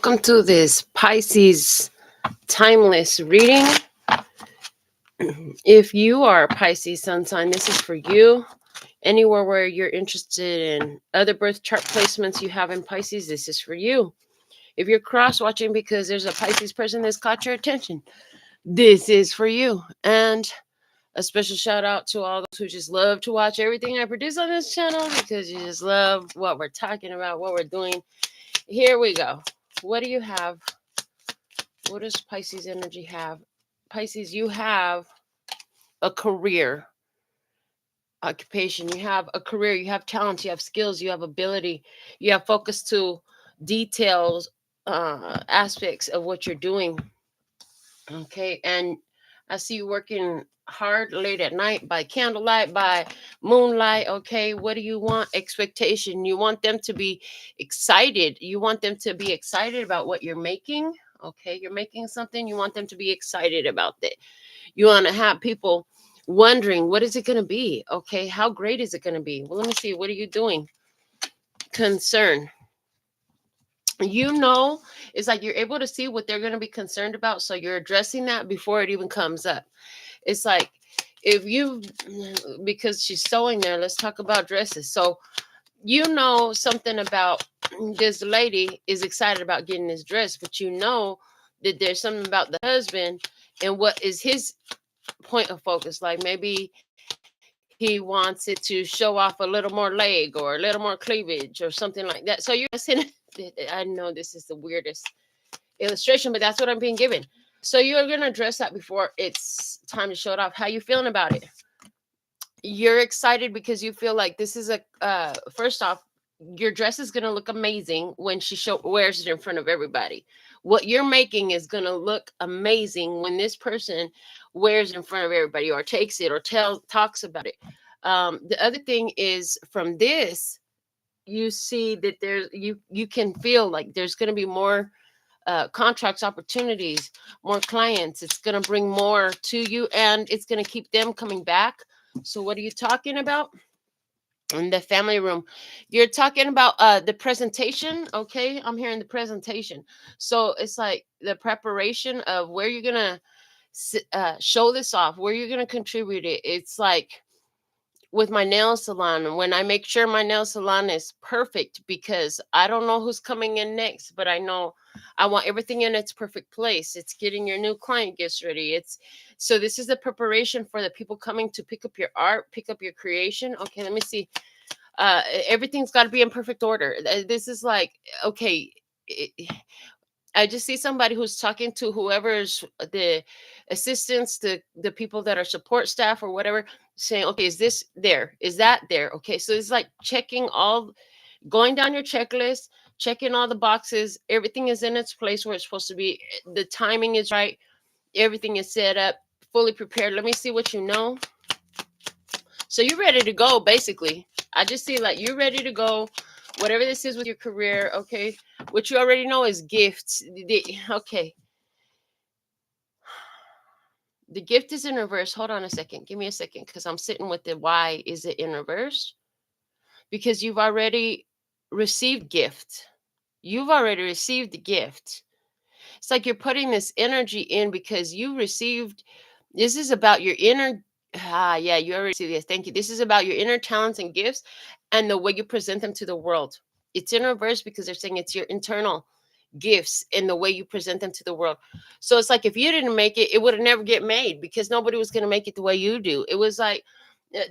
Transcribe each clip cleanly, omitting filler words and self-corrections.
Welcome to this Pisces timeless reading. If you are a Pisces sun sign, this is for you. Anywhere where you're interested in other birth chart placements you have in Pisces, this is for you. If you're cross watching because there's a Pisces person that's caught your attention, this is for you. And a special shout out to all those who just love to watch everything I produce on this channel because you just love what we're talking about, what we're doing. Here we go. What do you have? What does Pisces energy have? Pisces, you have a career, occupation. You have a career. You have talents. You have skills. You have ability. You have focus to details, aspects of what you're doing. Okay. And I see you working hard late at night by candlelight, by moonlight. Okay. What do you want? Expectation. You want them to be excited. You want them to be excited about what you're making. Okay. You're making something. You want them to be excited about it. You want to have people wondering, what is it going to be? Okay. How great is it going to be? Well, let me see. What are you doing? Concern. It's like you're able to see what they're going to be concerned about. So you're addressing that before it even comes up. It's like because she's sewing there, let's talk about dresses. So something about this lady is excited about getting this dress, but that there's something about the husband and what is his point of focus. Like maybe he wants it to show off a little more leg or a little more cleavage or something like that. So you're saying, I know this is the weirdest illustration, but that's what I'm being given. So you're going to address that before it's time to show it off. How you feeling about it? You're excited because you feel like this is first off, your dress is going to look amazing when she wears it in front of everybody. What you're making is going to look amazing when this person wears it in front of everybody or takes it or talks about it. The other thing is from this, you see that you can feel like there's going to be more contracts, opportunities, more clients. It's going to bring more to you and it's going to keep them coming back. So what are you talking about? In the family room, you're talking about the presentation. Okay, I'm hearing the presentation. So it's like the preparation of where you're gonna show this off, where you're gonna contribute it. It's like with my nail salon, when I make sure my nail salon is perfect, because I don't know who's coming in next, but I know I want everything in its perfect place. It's getting your new client gifts ready. So this is the preparation for the people coming to pick up your art, pick up your creation. Okay, let me see. Everything's got to be in perfect order. This is like, okay, I just see somebody who's talking to whoever's the assistants, the people that are support staff or whatever, saying, okay, is this there? Is that there? Okay, so it's like going down your checklist, checking all the boxes. Everything is in its place where it's supposed to be. The timing is right. Everything is set up, fully prepared. Let me see what you know. So you're ready to go, basically. I just see like you're ready to go. Whatever this is with your career, okay? What you already know is gifts. Okay. The gift is in reverse. Hold on a second. Give me a second because I'm sitting with the why is it in reverse? Because you've already received gift. You've already received the gift. It's like you're putting this energy in because you received. This is about your inner. Yeah, you already see this. Thank you. This is about your inner talents and gifts and the way you present them to the world. It's in reverse because they're saying it's your internal gifts and the way you present them to the world. So it's like if you didn't make it, it would have never get made because nobody was going to make it the way you do. It was like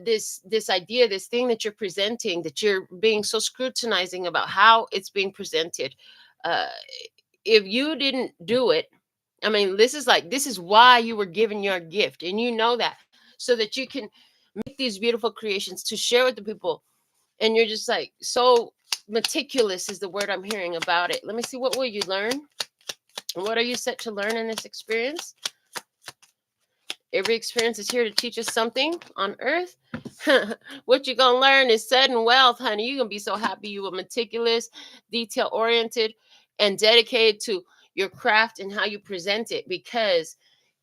this idea, this thing that you're presenting, that you're being so scrutinizing about how it's being presented. Uh, if you didn't do it, I mean, this is why you were given your gift, and you know that, so that you can make these beautiful creations to share with the people. And you're just like so meticulous is the word I'm hearing about it. Let me see, what will you learn? What are you set to learn in this experience? Every experience is here to teach us something on earth. What you're gonna learn is sudden wealth, honey. You're gonna be so happy. You were meticulous, detail oriented, and dedicated to your craft and how you present it, because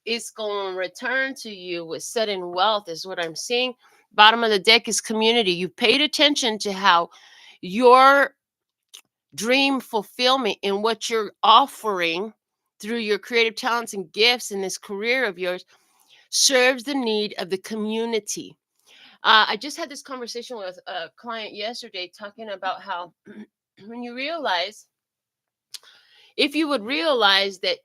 it's going to return to you with sudden wealth is what I'm seeing. Bottom of the deck is community. You paid attention to how your dream fulfillment in what you're offering through your creative talents and gifts in this career of yours serves the need of the community. I just had this conversation with a client yesterday talking about how when you realize, if you would realize that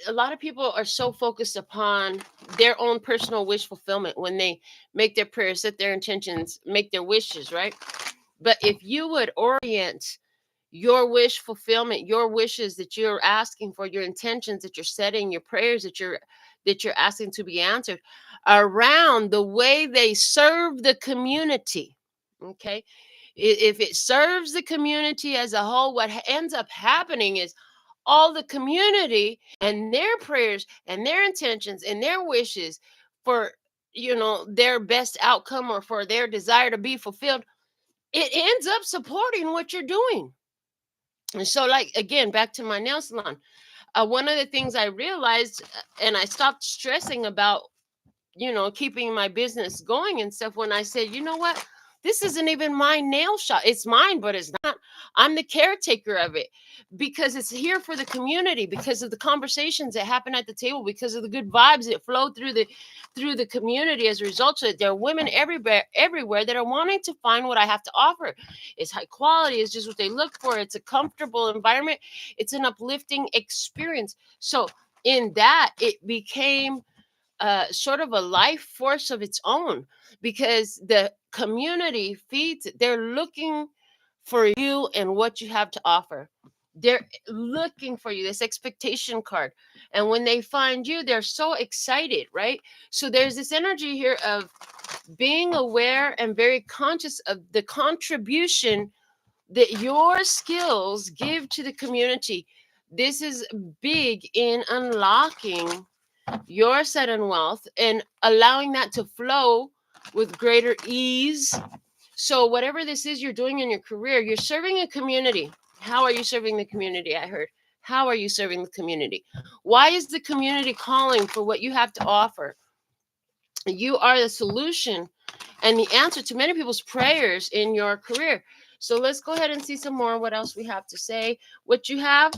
a lot of people are so focused upon their own personal wish fulfillment when they make their prayers, set their intentions, make their wishes, right? But if you would orient your wish fulfillment, your wishes that you're asking for, your intentions that you're setting, your prayers that you're asking to be answered around the way they serve the community, okay? If it serves the community as a whole, what ends up happening is all the community and their prayers and their intentions and their wishes for their best outcome or for their desire to be fulfilled, it ends up supporting what you're doing. And so, like, again, back to my nail salon, one of the things I realized, and I stopped stressing about keeping my business going and stuff, when I said, you know what, this isn't even my nail shop. It's mine, but it's not. I'm the caretaker of it because it's here for the community, because of the conversations that happen at the table, because of the good vibes that flow through the community. As a result of it, there are women everywhere that are wanting to find what I have to offer. It's high quality. It's just what they look for. It's a comfortable environment. It's an uplifting experience. So in that, it became sort of a life force of its own, because the community feeds it. They're looking for you and what you have to offer. They're looking for you, this expectation card. And when they find you, they're so excited, right? So there's this energy here of being aware and very conscious of the contribution that your skills give to the community. This is big in unlocking your sudden wealth and allowing that to flow with greater ease. So, whatever this is you're doing in your career, you're serving a community. How are you serving the community? I heard. How are you serving the community? Why is the community calling for what you have to offer? You are the solution and the answer to many people's prayers in your career. So let's go ahead and see some more what else we have to say. What you have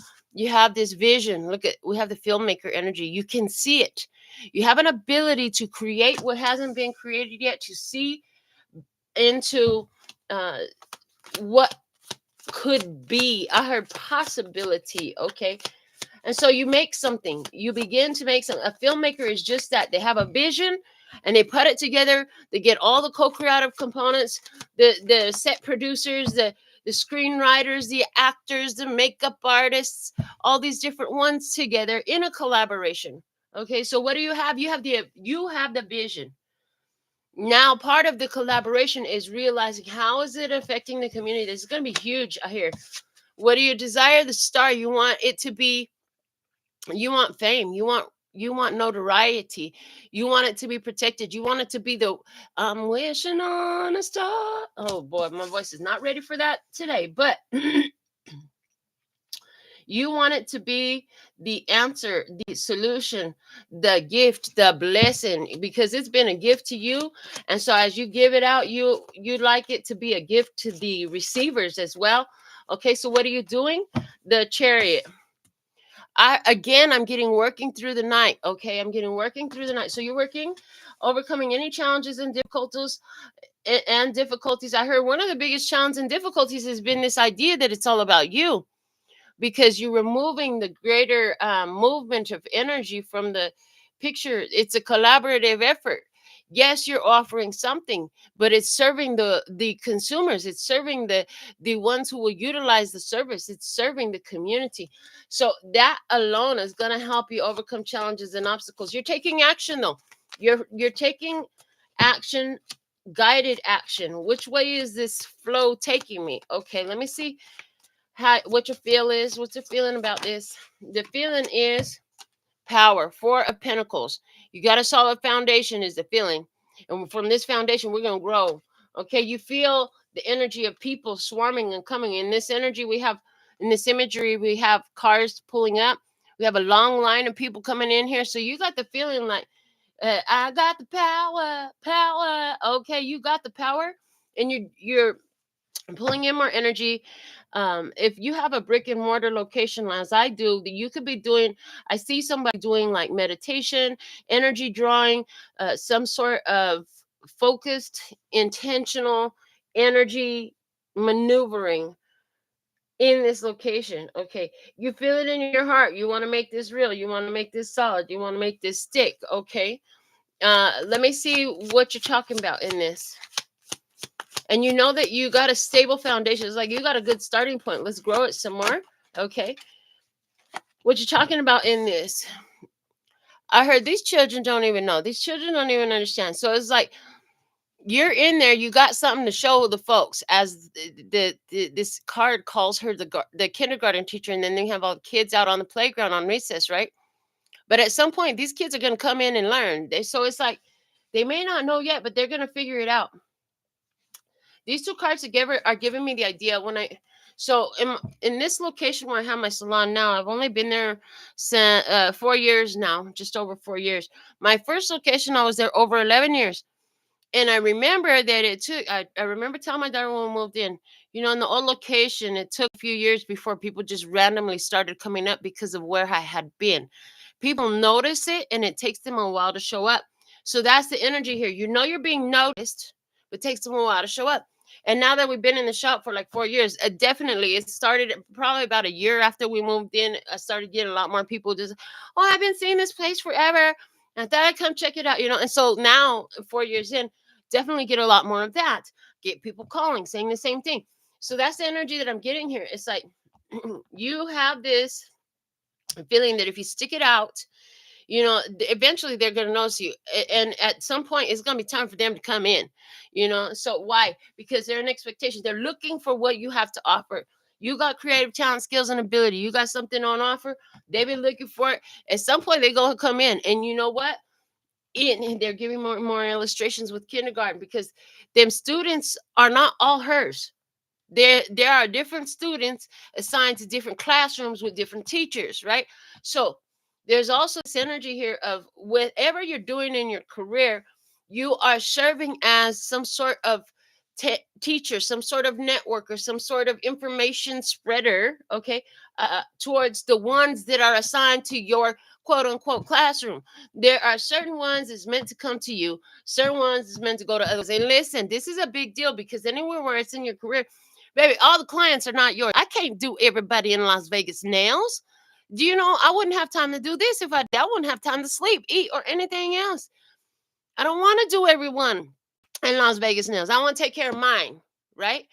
this vision. Look at, we have the filmmaker energy. You can see it. You have an ability to create what hasn't been created yet, to see into uh, what could be. I heard possibility. Okay. And so you make something, you begin to make something. A filmmaker is just that. They have a vision and they put it together. They get all the co-creative components, the set producers, the screenwriters, the actors, the makeup artists, all these different ones together in a collaboration. Okay, so what do you have? You have the vision. Now, part of the collaboration is realizing how is it affecting the community. This is going to be huge. I hear. What do you desire? The star. You want it to be, you want fame, you want notoriety, you want it to be protected, you want it to be the I'm wishing on a star. Oh boy, my voice is not ready for that today, but you want it to be the answer, the solution, the gift, the blessing, because it's been a gift to you. And so as you give it out, you'd like it to be a gift to the receivers as well. Okay, so what are you doing? The Chariot. I'm getting working through the night. Okay, I'm getting working through the night. So you're working, overcoming any challenges and difficulties and difficulties. I heard one of the biggest challenges and difficulties has been this idea that it's all about you, because you're removing the greater movement of energy from the picture. It's a collaborative effort. Yes, you're offering something, but it's serving the consumers. It's serving the ones who will utilize the service. It's serving the community. So that alone is going to help you overcome challenges and obstacles. You're taking action though. You're taking action, guided action. Which way is this flow taking me? Okay, let me see what your feel is. What's your feeling about this? The feeling is power. Four of Pentacles. You got a solid foundation is the feeling, and from this foundation we're going to grow. Okay, you feel the energy of people swarming and coming. In this energy we have, in this imagery, we have cars pulling up. We have a long line of people coming in here. So you got the feeling like, I got the power. Okay, you got the power, and you're pulling in more energy. If you have a brick and mortar location, as I do, you could be doing, I see somebody doing like meditation, energy drawing, some sort of focused, intentional energy maneuvering in this location. Okay, you feel it in your heart. You want to make this real. You want to make this solid. You want to make this stick. Okay. Let me see what you're talking about in this. And you know that you got a stable foundation. It's like you got a good starting point. Let's grow it some more. Okay. What you're talking about in this. I heard these children don't even know. These children don't even understand. So it's like you're in there, you got something to show the folks, as this card calls her the kindergarten teacher, and then they have all the kids out on the playground on recess, right? But at some point these kids are going to come in and learn. So it's like they may not know yet, but they're going to figure it out. These two cards together are giving me the idea when I so in this location where I have my salon now, I've only been there since 4 years now, just over 4 years. My first location, I was there over 11 years. And I remember that it took, I remember telling my daughter when we moved in, in the old location, it took a few years before people just randomly started coming up because of where I had been. People notice it and it takes them a while to show up. So that's the energy here. You're being noticed, but it takes them a while to show up. And now that we've been in the shop for like 4 years, definitely it started probably about a year after we moved in. I started getting a lot more people just, oh, I've been seeing this place forever. I thought I'd come check it out, And so now, 4 years in, definitely get a lot more of that. Get people calling, saying the same thing. So that's the energy that I'm getting here. It's like you have this feeling that if you stick it out, eventually they're going to notice you. And at some point, it's going to be time for them to come in, So why? Because they're in expectation. They're looking for what you have to offer. You got creative talent, skills, and ability. You got something on offer. They've been looking for it. At some point, they're going to come in. And you know what? They're giving more illustrations with kindergarten, because them students are not all hers. There are different students assigned to different classrooms with different teachers, right? So there's also this energy here of whatever you're doing in your career, you are serving as some sort of teacher, some sort of networker, some sort of information spreader, okay, towards the ones that are assigned to your quote unquote classroom. There are certain ones that's meant to come to you, certain ones that's meant to go to others. And listen, this is a big deal, because anywhere where it's in your career, baby, all the clients are not yours. I can't do everybody in Las Vegas nails. Do you know I wouldn't have time to do this if I did. I wouldn't have time to sleep, eat, or anything else. I don't want to do everyone in Las Vegas nails. I want to take care of mine, right?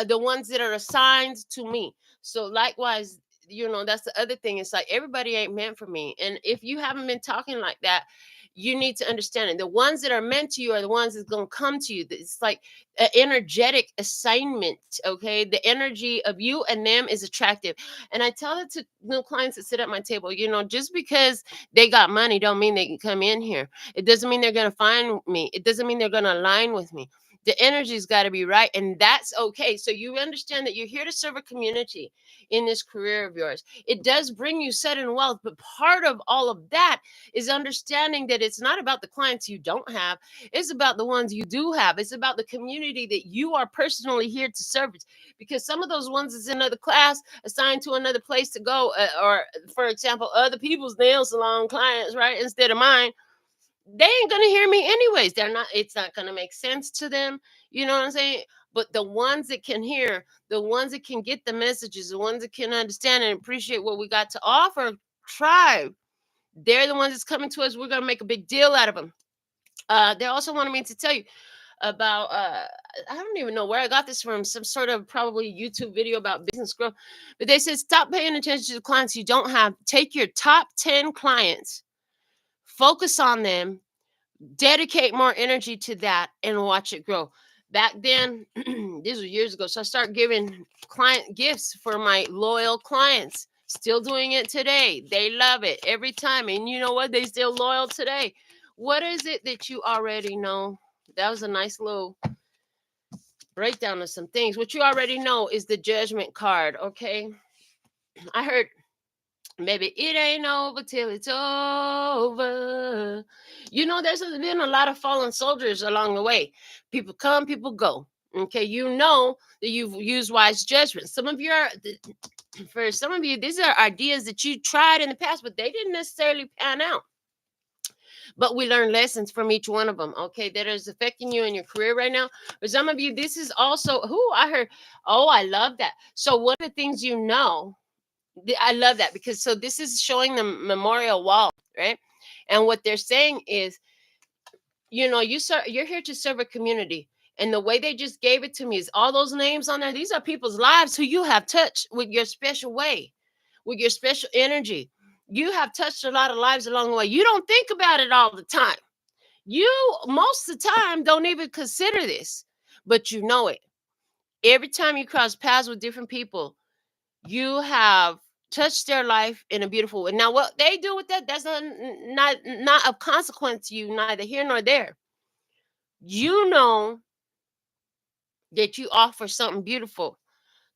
The ones that are assigned to me. So likewise, that's the other thing. It's like everybody ain't meant for me. And if you haven't been talking like that, you need to understand it. The ones that are meant to you are the ones that's going to come to you. It's like an energetic assignment. Okay. The energy of you and them is attractive. And I tell it to new clients that sit at my table, just because they got money don't mean they can come in here. It doesn't mean they're going to find me. It doesn't mean they're going to align with me. The energy's got to be right, and that's okay. So you understand that you're here to serve a community in this career of yours. It does bring you sudden wealth, but part of all of that is understanding that it's not about the clients you don't have. It's about the ones you do have. It's about the community that you are personally here to service, because some of those ones is in another class, assigned to another place to go, or for example, other people's nail salon clients, right, instead of mine. They ain't gonna hear me anyways. It's not gonna make sense to them. You know what I'm saying? But the ones that can hear, the ones that can get the messages, the ones that can understand and appreciate what we got to offer, tribe, they're the ones that's coming to us. We're gonna make a big deal out of them. They also wanted me to tell you about I don't even know where I got this from, some sort of probably YouTube video about business growth. But they said stop paying attention to the clients you don't have. Take your top 10 clients, focus on them, dedicate more energy to that, and watch it grow. Back then, this was years ago, so I started giving client gifts for my loyal clients. Still doing it today. They love it every time. And you know what? They still loyal today. What is it that you already know? That was a nice little breakdown of some things. What you already know is the judgment card, okay? I heard, maybe it ain't over till it's over. There's been a lot of fallen soldiers along the way. People come, people go. Okay, you know that you've used wise judgment. Some of your, for some of you, these are ideas that you tried in the past, but they didn't necessarily pan out. But we learn lessons from each one of them, okay, that is affecting you in your career right now. For some of you, this is also who I heard. Oh, I love that. So one of the things, I love that, because so this is showing the memorial wall, right? And what they're saying is, you're here to serve a community. And the way they just gave it to me is all those names on there. These are people's lives who you have touched with your special way, with your special energy. You have touched a lot of lives along the way. You don't think about it all the time. You, most of the time, don't even consider this, but you know it. Every time you cross paths with different people, you have touched their life in a beautiful way. Now, what they do with that, that's not of consequence to you, neither here nor there. You know that you offer something beautiful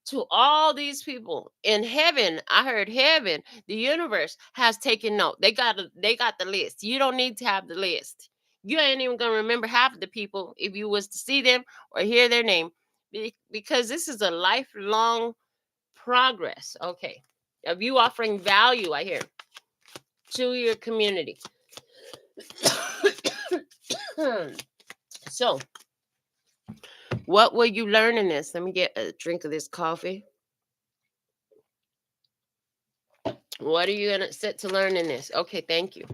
to all these people in heaven. I heard heaven, the universe has taken note. They got the list. You don't need to have the list. You ain't even gonna remember half of the people if you was to see them or hear their name, because this is a lifelong progress, okay, of you offering value, I hear, to your community. So what will you learn in this? Let me get a drink of this coffee. What are you gonna set to learn in this? Okay, thank you.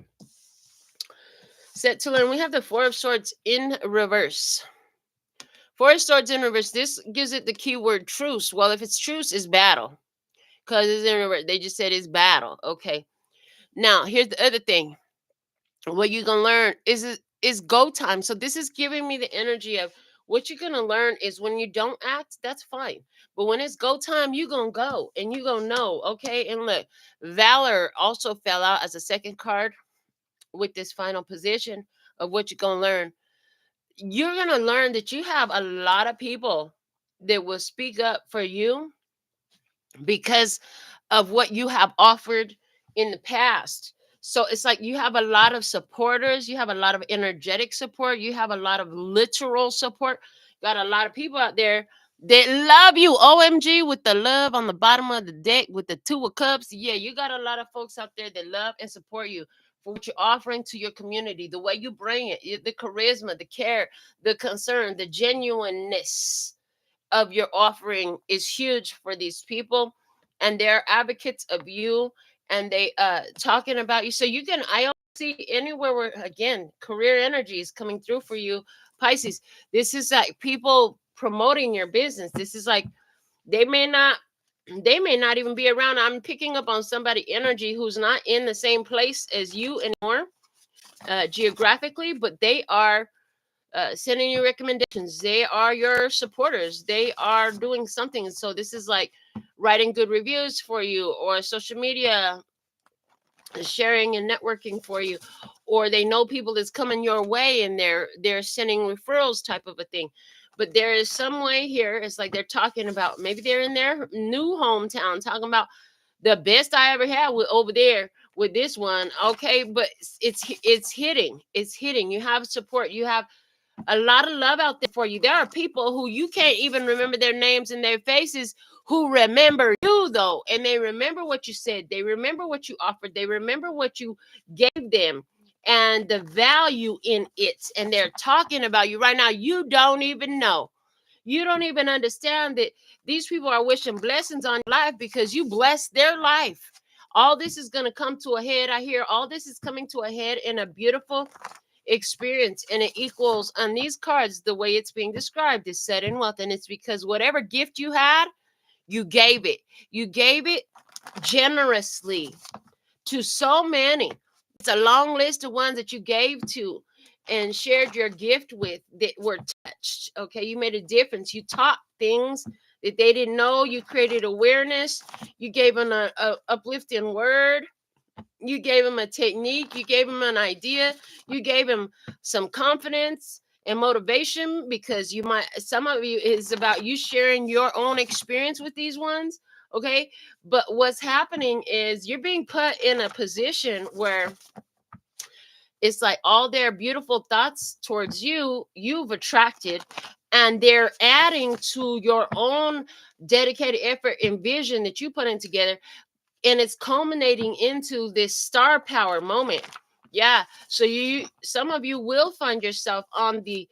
Set to learn. We have the Four of Swords in reverse. Four of Swords in reverse. This gives it the keyword truce. Well, if it's truce, it's battle. Because it's in reverse. They just said it's battle. Okay. Now, here's the other thing. What you're gonna learn is go time. So this is giving me the energy of what you're gonna learn is when you don't act, that's fine. But when it's go time, you're gonna go and you're gonna know. Okay. And look, Valor also fell out as a second card with this final position of what you're gonna learn. You're gonna learn that you have a lot of people that will speak up for you because of what you have offered in the past. So it's like you have a lot of supporters, you have a lot of energetic support, you have a lot of literal support. Got a lot of people out there that love you. OMG, with the love on the bottom of the deck with the Two of Cups. Yeah, you got a lot of folks out there that love and support you for what you're offering to your community, the way you bring it, the charisma, the care, the concern, the genuineness of your offering is huge for these people, and they're advocates of you, and they talking about you. So you can, I don't see anywhere where, again, career energy is coming through for you, Pisces. This is like people promoting your business. This is like they may not even be around. I'm picking up on somebody energy who's not in the same place as you anymore, geographically, but they are sending you recommendations. They are your supporters. They are doing something. So this is like writing good reviews for you, or social media sharing and networking for you, or they know people that's coming your way and they're sending referrals, type of a thing. But there is some way here. It's like they're talking about, maybe they're in their new hometown talking about the best I ever had with over there with this one. Okay, but it's hitting. You have support. You have a lot of love out there for you. There are people who you can't even remember their names and their faces who remember you, though. And they remember what you said. They remember what you offered. They remember what you gave them and the value in it. And they're talking about you right now. You don't even know. You don't even understand that these people are wishing blessings on your life because you blessed their life. All this is going to come to a head. I hear all this is coming to a head in a beautiful experience, and it equals on these cards, the way it's being described is set in wealth. And it's because whatever gift you had, you gave it generously to so many. It's a long list of ones that you gave to and shared your gift with that were touched. Okay, you made a difference. You taught things that they didn't know. You created awareness. You gave them a uplifting word. You gave him a technique. You gave him an idea. You gave him some confidence and motivation, because some of you is about you sharing your own experience with these ones. Okay. But what's happening is you're being put in a position where it's like all their beautiful thoughts towards you, you've attracted, and they're adding to your own dedicated effort and vision that you put in together, and it's culminating into this star power moment. Yeah, so some of you will find yourself on the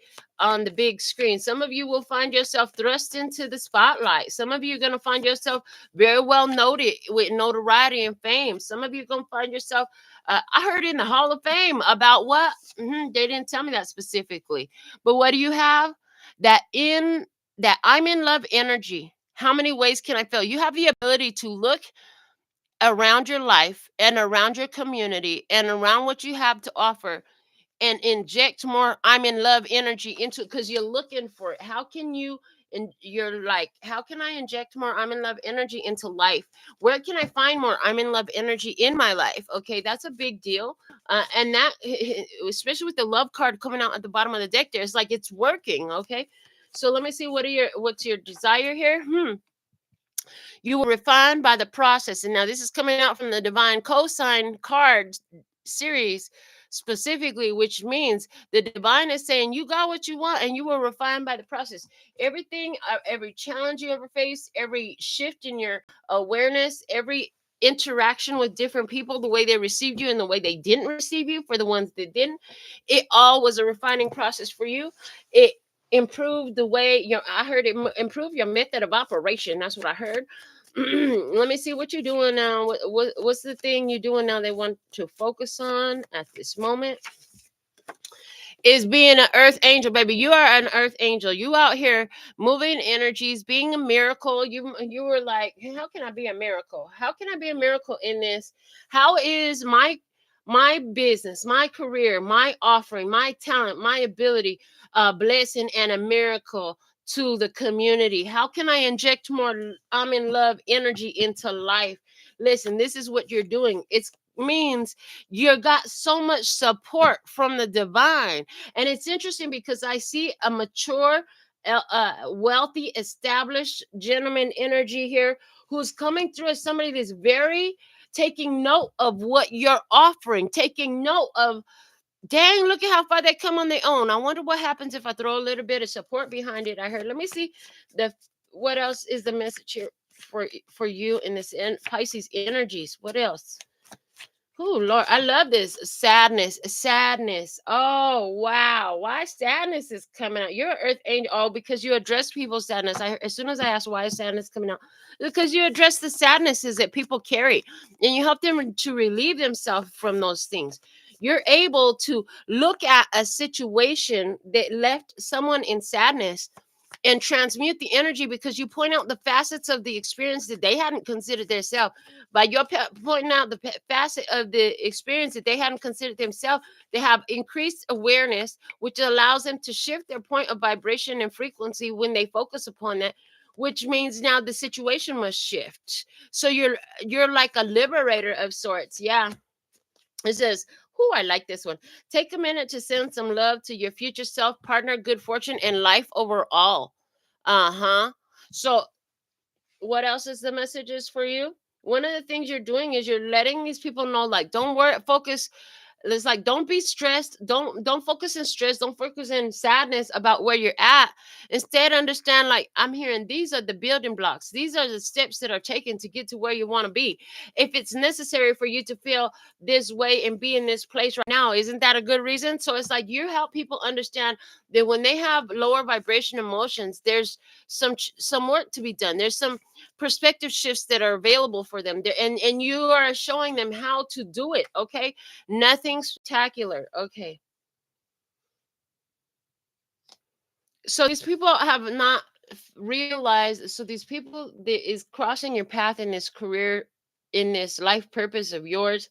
big screen. Some of you will find yourself thrust into the spotlight. Some of you are going to find yourself very well noted with notoriety and fame. Some of you are going to find yourself, I heard in the Hall of Fame. About what? They didn't tell me that specifically, but what do you have? That I'm in love energy. How many ways can I feel? You have the ability to look around your life and around your community and around what you have to offer and inject more I'm in love energy into it, because you're looking for it. How can you, and you're like, how can I inject more I'm in love energy into life? Where can I find more I'm in love energy in my life? Okay, that's a big deal. And that, especially with the love card coming out at the bottom of the deck there, it's like it's working. Okay, so let me see, what's your desire here? You were refined by the process. And now this is coming out from the divine cosign card series specifically, which means the divine is saying you got what you want and you were refined by the process. Everything, every challenge you ever faced, every shift in your awareness, every interaction with different people, the way they received you and the way they didn't receive you, for the ones that didn't, it all was a refining process for you. It improved the way I heard it improve your method of operation. That's what I heard. Let me see what you're doing now. What's the thing you're doing now they want to focus on at this moment? Is being an earth angel, baby. You are an earth angel. You out here moving energies, being a miracle. You were like, "Hey, how can I be a miracle? How can I be a miracle in this? How is my business, my career, my offering, my talent, my ability, a blessing and a miracle to the community? How can I inject more I'm in love energy into life?" Listen, this is what you're doing. It means you got so much support from the divine. And it's interesting because I see a mature, wealthy, established gentleman energy here who's coming through as somebody that's very taking note of what you're offering, taking note of, dang, look at how far they come on their own. I wonder what happens if I throw a little bit of support behind it. I heard. Let me see the what else is the message here for you in this Pisces energies. What else? Oh Lord, I love this. Sadness, sadness. Oh wow, why sadness is coming out? You're an earth angel. Oh, because you address people's sadness. As soon as I asked why is sadness coming out, because you address the sadnesses that people carry, and you help them to relieve themselves from those things. You're able to look at a situation that left someone in sadness and transmute the energy, because you point out the facets of the experience that they hadn't considered themselves. By your pointing out the facet of the experience that they hadn't considered themselves, they have increased awareness, which allows them to shift their point of vibration and frequency when they focus upon that, which means now the situation must shift. So you're like a liberator of sorts. Yeah. It says, "Who I like this one. Take a minute to send some love to your future self, partner, good fortune, and life overall." Uh-huh. So what else is the messages for you? One of the things you're doing is you're letting these people know, like, don't worry, focus. It's like, don't be stressed. Don't focus in stress. Don't focus in sadness about where you're at. Instead, understand, like, I'm hearing these are the building blocks. These are the steps that are taken to get to where you want to be. If it's necessary for you to feel this way and be in this place right now, isn't that a good reason? So it's like you help people understand that when they have lower vibration emotions, there's some work to be done. There's some perspective shifts that are available for them there, and you are showing them how to do it. Okay, nothing spectacular. Okay. So these people have not realized. So these people that is crossing your path in this career, in this life purpose of yours,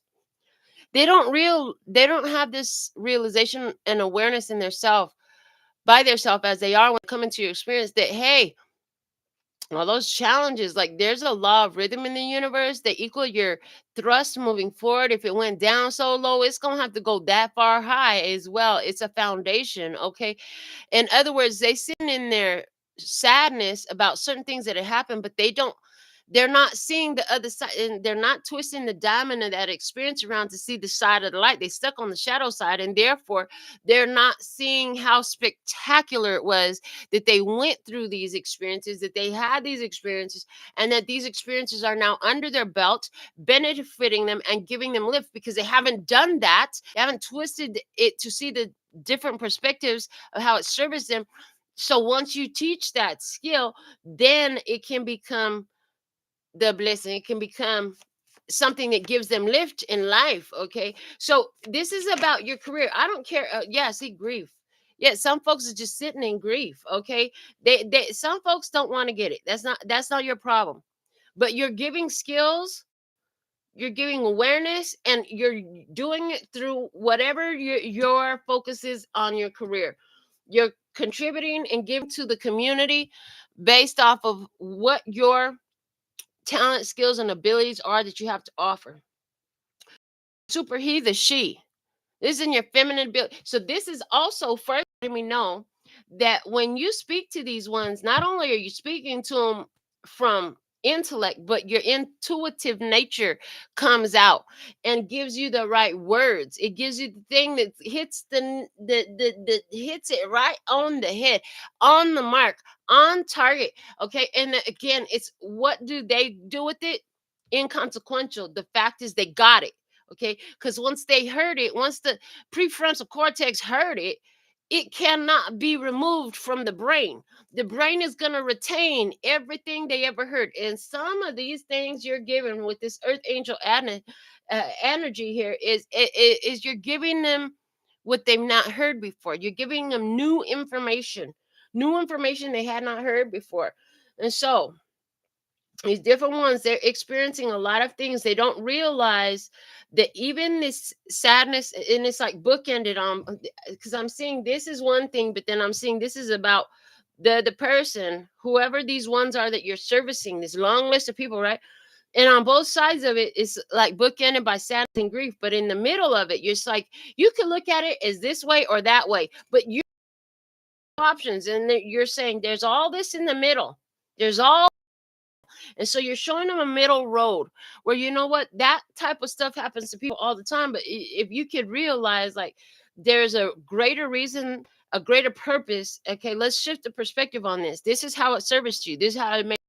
they don't have this realization and awareness in their self, by their self, as they are when coming to your experience, that hey, all those challenges, like, there's a law of rhythm in the universe that equal your thrust moving forward. If it went down so low, it's gonna have to go that far high as well. It's a foundation. Okay, in other words, they sitting in their sadness about certain things that have happened, but they don't. They're not seeing the other side, and they're not twisting the diamond of that experience around to see the side of the light. They stuck on the shadow side, and therefore they're not seeing how spectacular it was that they went through these experiences, that they had these experiences, and that these experiences are now under their belt, benefiting them and giving them lift, because they haven't done that. They haven't twisted it to see the different perspectives of how it serves them. So once you teach that skill, then it can become the blessing. It can become something that gives them lift in life. Okay. So this is about your career. I don't care. Yeah, see, grief. Yeah, some folks are just sitting in grief. Okay. They some folks don't want to get it. That's not your problem. But you're giving skills, you're giving awareness, and you're doing it through whatever your focus is on your career. You're contributing and giving to the community based off of what your talent, skills, and abilities are that you have to offer. Super he, the she. This is in your feminine ability. So this is also further letting me know that when you speak to these ones, not only are you speaking to them from intellect, but your intuitive nature comes out and gives you the right words. It gives you the thing that hits the hits it right on the head, on the mark, on target. Okay. And again, it's what do they do with it? Inconsequential. The fact is they got it. Okay, because once they heard it, once the prefrontal cortex heard it, it cannot be removed from the brain. The brain is going to retain everything they ever heard. And some of these things you're given with this earth angel energy here is you're giving them what they've not heard before. You're giving them new information they had not heard before. And so these different ones, they're experiencing a lot of things. They don't realize that even this sadness, and it's like bookended on, because I'm seeing this is one thing, but then I'm seeing this is about the person, whoever these ones are that you're servicing, this long list of people, right? And on both sides of it, it's like bookended by sadness and grief. But in the middle of it, you're just like, you can look at it as this way or that way, but you options, and you're saying there's all this in the middle. There's all. And so you're showing them a middle road where, you know what, that type of stuff happens to people all the time. But if you could realize, like, there's a greater reason, a greater purpose. Okay, let's shift the perspective on this. This is how it serves you. This is how it makes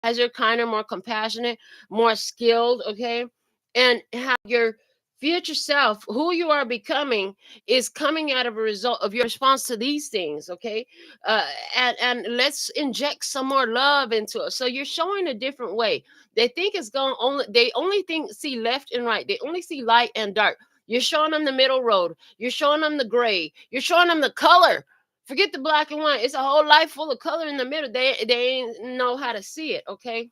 you wiser, kinder, more compassionate, more skilled. Okay, and how your future self, who you are becoming, is coming out of a result of your response to these things. Okay, uh, and let's inject some more love into it. So you're showing a different way. They think it's going only. They only think see left and right. They only see light and dark. You're showing them the middle road. You're showing them the gray. You're showing them the color. Forget the black and white. It's a whole life full of color in the middle. They ain't know how to see it. Okay,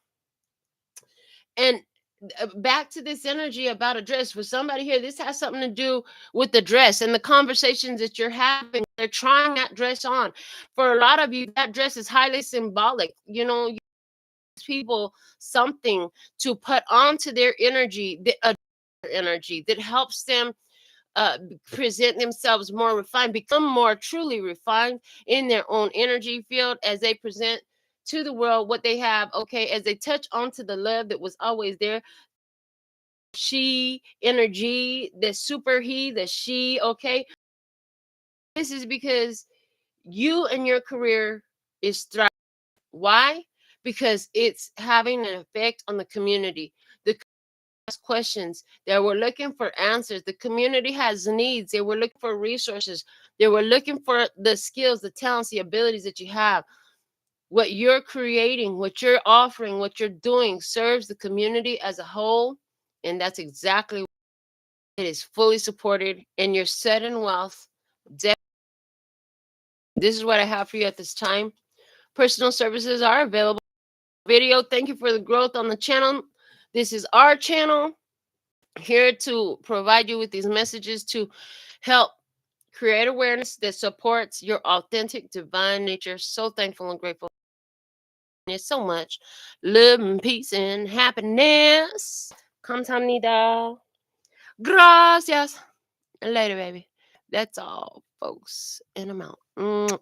and back to this energy about a dress for somebody here, this has something to do with the dress and the conversations that you're having. They're trying that dress on. For a lot of you, that dress is highly symbolic. You know, you give people something to put onto their energy, energy that helps them present themselves more refined, become more truly refined in their own energy field as they present to the world what they have. Okay, as they touch onto the love that was always there, she energy, the super he, the she. Okay, this is because you and your career is thriving. Why? Because it's having an effect on the community. The ask questions, they were looking for answers. The community has needs, they were looking for resources, they were looking for the skills, the talents, the abilities that you have. What you're creating, what you're offering, what you're doing serves the community as a whole, and that's exactly. It is fully supported, and you're set in wealth. This is what I have for you at this time. Personal services are available. Video. Thank you for the growth on the channel. This is our channel here to provide you with these messages to help create awareness that supports your authentic divine nature. So thankful and grateful. So much love and peace and happiness. Kamsahamnida. Gracias. Later, baby. That's all, folks. And I'm out.